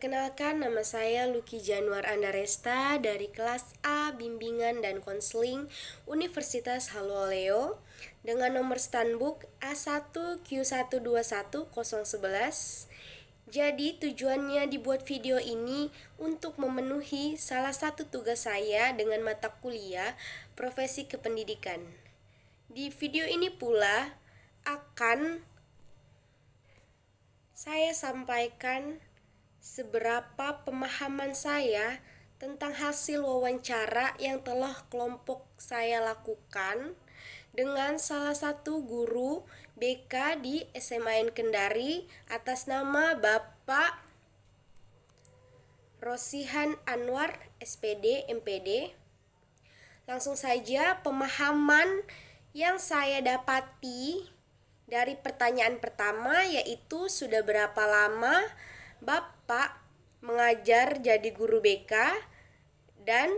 Perkenalkan, nama saya Lucky Januar Andaresta dari kelas A Bimbingan dan Konseling Universitas Haloleo dengan nomor standbook A1Q121011. Jadi tujuannya dibuat video ini untuk memenuhi salah satu tugas saya dengan mata kuliah Profesi Kependidikan. Di video ini pula akan saya sampaikan seberapa pemahaman saya tentang hasil wawancara yang telah kelompok saya lakukan dengan salah satu guru BK di SMA Kendari atas nama Bapak Rosihan Anwar, SPD, MPD. Langsung saja, pemahaman yang saya dapati dari pertanyaan pertama yaitu sudah berapa lama Bapak mengajar jadi guru BK dan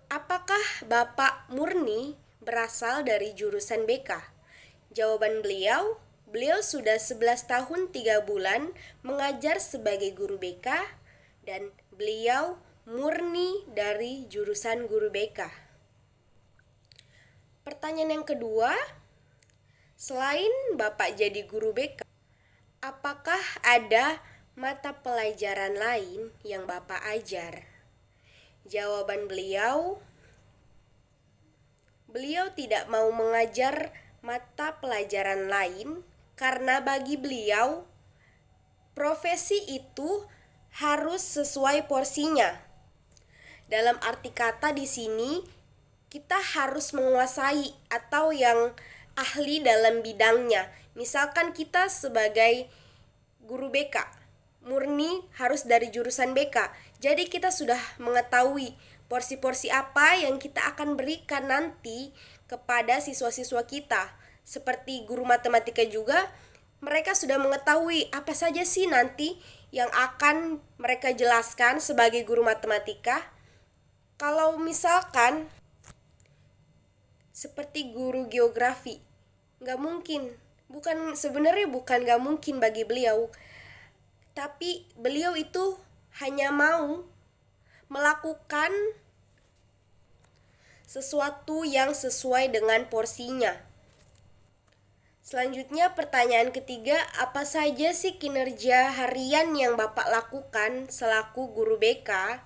apakah Bapak murni berasal dari jurusan BK? Jawaban beliau sudah 11 tahun 3 bulan mengajar sebagai guru BK dan beliau murni dari jurusan guru BK. Pertanyaan yang kedua, selain Bapak jadi guru BK, apakah ada mata pelajaran lain yang Bapak ajar? Jawaban beliau tidak mau mengajar mata pelajaran lain karena bagi beliau profesi itu harus sesuai porsinya. Dalam arti kata di sini kita harus menguasai atau yang ahli dalam bidangnya. Misalkan kita sebagai guru BK, murni harus dari jurusan BK. Jadi kita sudah mengetahui porsi-porsi apa yang kita akan berikan nanti kepada siswa-siswa kita. Seperti guru matematika juga, mereka sudah mengetahui apa saja sih nanti yang akan mereka jelaskan sebagai guru matematika. Kalau misalkan seperti guru geografi, sebenarnya bukan gak mungkin bagi beliau, tapi beliau itu hanya mau melakukan sesuatu yang sesuai dengan porsinya. Selanjutnya pertanyaan ketiga, apa saja sih kinerja harian yang Bapak lakukan selaku guru BK?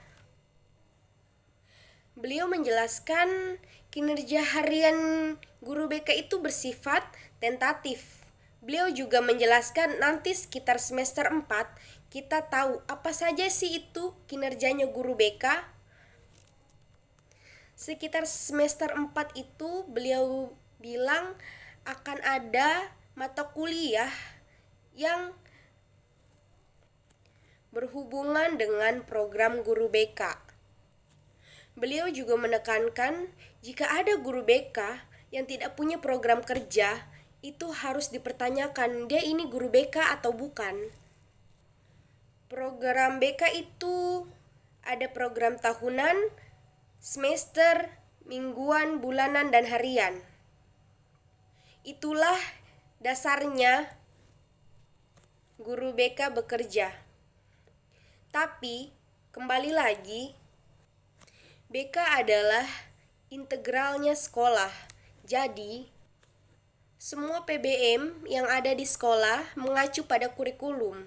Beliau menjelaskan kinerja harian guru BK itu bersifat tentatif. Beliau juga menjelaskan nanti sekitar semester 4 kita tahu apa saja sih itu kinerjanya guru BK. Sekitar semester 4 itu beliau bilang akan ada mata kuliah yang berhubungan dengan program guru BK. Beliau juga menekankan jika ada guru BK yang tidak punya program kerja, itu harus dipertanyakan dia ini guru BK atau bukan. Program BK itu ada program tahunan, semester, mingguan, bulanan, dan harian. Itulah dasarnya guru BK bekerja. Tapi kembali lagi, BK adalah integralnya sekolah. Jadi semua PBM yang ada di sekolah mengacu pada kurikulum.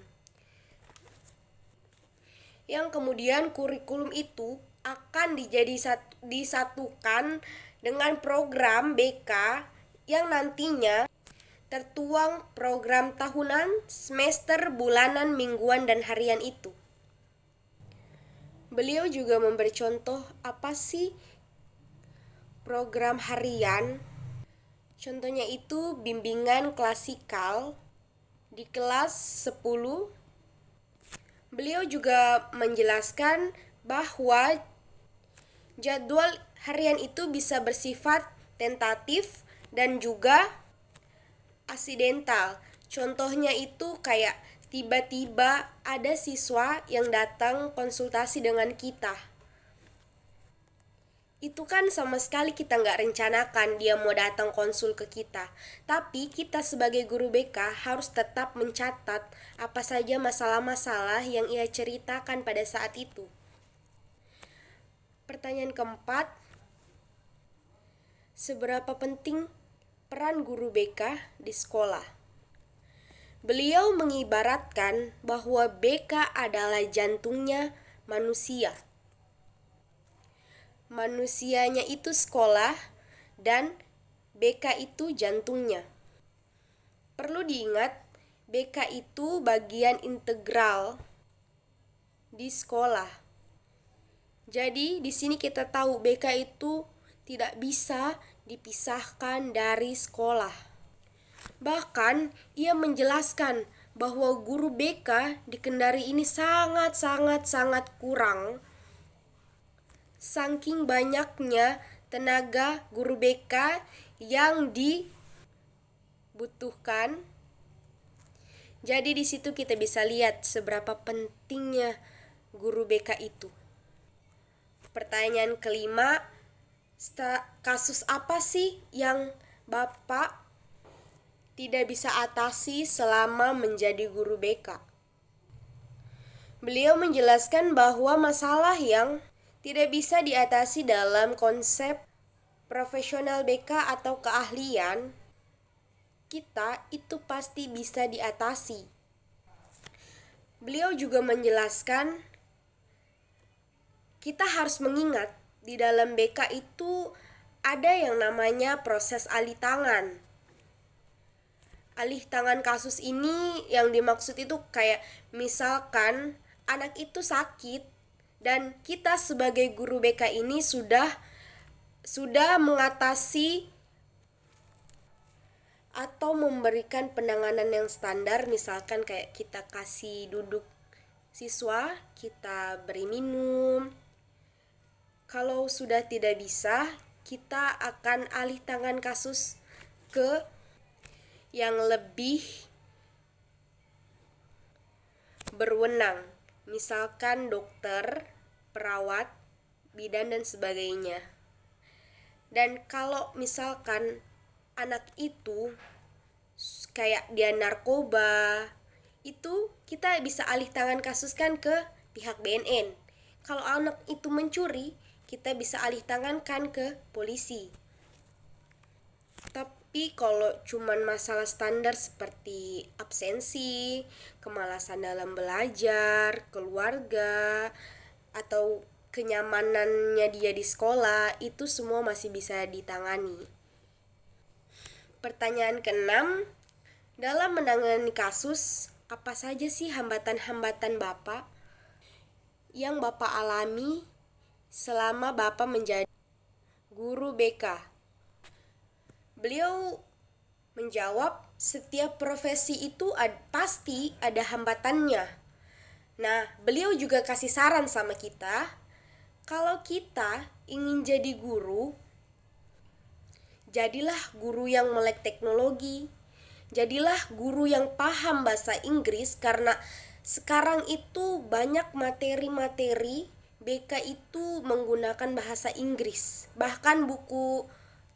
Yang kemudian kurikulum itu akan disatukan dengan program BK yang nantinya tertuang program tahunan, semester, bulanan, mingguan, dan harian itu. Beliau juga memberi contoh apa sih program harian. Contohnya itu bimbingan klasikal di kelas 10. Beliau juga menjelaskan bahwa jadwal harian itu bisa bersifat tentatif dan juga aksidental. Contohnya itu kayak tiba-tiba ada siswa yang datang konsultasi dengan kita. Itu kan sama sekali kita nggak rencanakan dia mau datang konsul ke kita. Tapi kita sebagai guru BK harus tetap mencatat apa saja masalah-masalah yang ia ceritakan pada saat itu. Pertanyaan keempat, seberapa penting peran guru BK di sekolah? Beliau mengibaratkan bahwa BK adalah jantungnya manusia. Manusianya itu sekolah dan BK itu jantungnya. Perlu diingat, BK itu bagian integral di sekolah. Jadi di sini kita tahu BK itu tidak bisa dipisahkan dari sekolah. Bahkan ia menjelaskan bahwa guru BK di Kendari ini sangat kurang. Saking banyaknya tenaga guru BK yang dibutuhkan. Jadi di situ kita bisa lihat seberapa pentingnya guru BK itu. Pertanyaan kelima, kasus apa sih yang Bapak tidak bisa atasi selama menjadi guru BK? Beliau menjelaskan bahwa masalah yang tidak bisa diatasi dalam konsep profesional BK atau keahlian kita itu pasti bisa diatasi. Beliau juga menjelaskan kita harus mengingat di dalam BK itu ada yang namanya proses alih tangan. Alih tangan kasus ini yang dimaksud itu kayak misalkan anak itu sakit dan kita sebagai guru BK ini sudah mengatasi atau memberikan penanganan yang standar, misalkan kayak kita kasih duduk siswa, kita beri minum. Kalau sudah tidak bisa, kita akan alih tangan kasus ke yang lebih berwenang, misalkan dokter, perawat, bidan dan sebagainya. Dan kalau misalkan anak itu kayak dia narkoba, itu kita bisa alih tangan kasuskan ke pihak BNN. Kalau anak itu mencuri, kita bisa alih tangankan ke polisi. Tapi kalau cuman masalah standar seperti absensi, kemalasan dalam belajar, keluarga, atau kenyamanannya dia di sekolah, itu semua masih bisa ditangani. Pertanyaan keenam, dalam menangani kasus, apa saja sih hambatan-hambatan Bapak yang Bapak alami selama Bapak menjadi guru BK? Beliau menjawab, setiap profesi itu pasti ada hambatannya. Nah, beliau juga kasih saran sama kita, kalau kita ingin jadi guru, jadilah guru yang melek teknologi, jadilah guru yang paham bahasa Inggris, karena sekarang itu banyak materi-materi BK itu menggunakan bahasa Inggris. Bahkan buku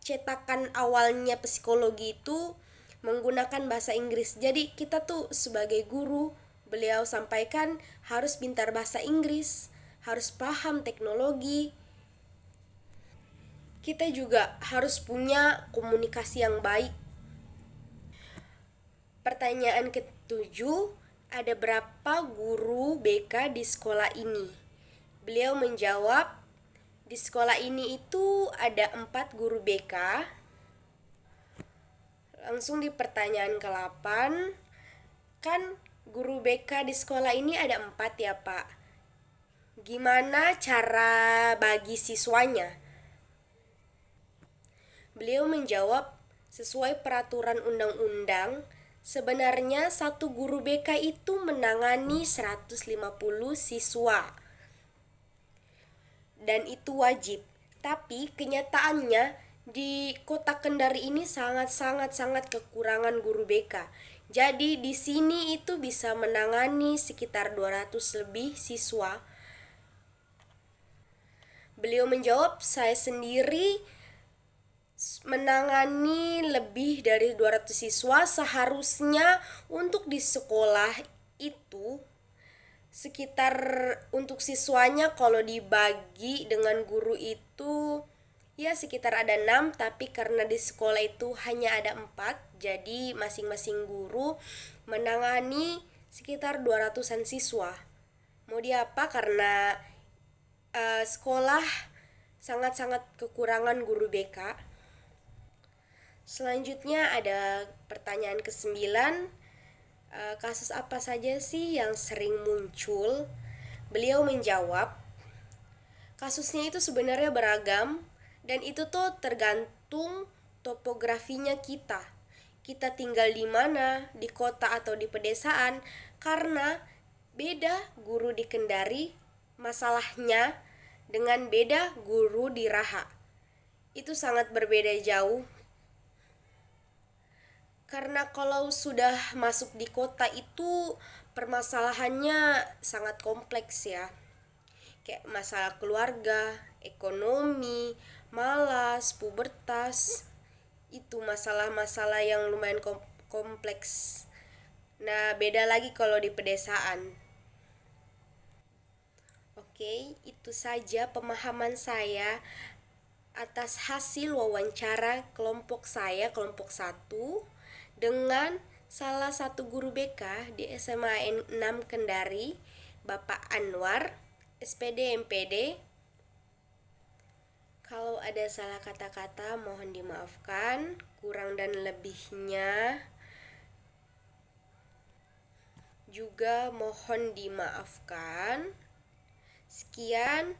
cetakan awalnya psikologi itu menggunakan bahasa Inggris. Jadi kita tuh sebagai guru, beliau sampaikan harus pintar bahasa Inggris, harus paham teknologi. Kita juga harus punya komunikasi yang baik. Pertanyaan ketujuh, ada berapa guru BK di sekolah ini? Beliau menjawab, di sekolah ini itu ada 4 guru BK. Langsung di pertanyaan ke-8, kan guru BK di sekolah ini ada 4 ya Pak. Gimana cara bagi siswanya? Beliau menjawab, sesuai peraturan undang-undang, sebenarnya satu guru BK itu menangani 150 siswa. Dan itu wajib. Tapi kenyataannya di Kota Kendari ini sangat kekurangan guru BK. Jadi di sini itu bisa menangani sekitar 200 lebih siswa. Beliau menjawab, saya sendiri menangani lebih dari 200 siswa. Seharusnya untuk di sekolah itu sekitar, untuk siswanya kalau dibagi dengan guru itu ya sekitar ada 6, tapi karena di sekolah itu hanya ada 4, jadi masing-masing guru menangani sekitar 200-an siswa. Mau diapa, karena sekolah sangat-sangat kekurangan guru BK. Selanjutnya ada pertanyaan ke-9. Kasus apa saja sih yang sering muncul? Beliau menjawab, kasusnya itu sebenarnya beragam, dan itu tuh tergantung topografinya kita. Kita tinggal di mana, di kota atau di pedesaan, karena beda guru di Kendari masalahnya dengan beda guru di Raha. Itu sangat berbeda jauh. Karena kalau sudah masuk di kota itu permasalahannya sangat kompleks ya. Kayak masalah keluarga, ekonomi, malas, pubertas. Itu masalah-masalah yang lumayan kompleks. Nah, beda lagi kalau di pedesaan. Oke, itu saja pemahaman saya atas hasil wawancara kelompok saya, kelompok 1, dengan salah satu guru BK di SMA 6 Kendari, Bapak Anwar, SPD MPD. Kalau ada salah kata-kata mohon dimaafkan, kurang dan lebihnya juga mohon dimaafkan. Sekian.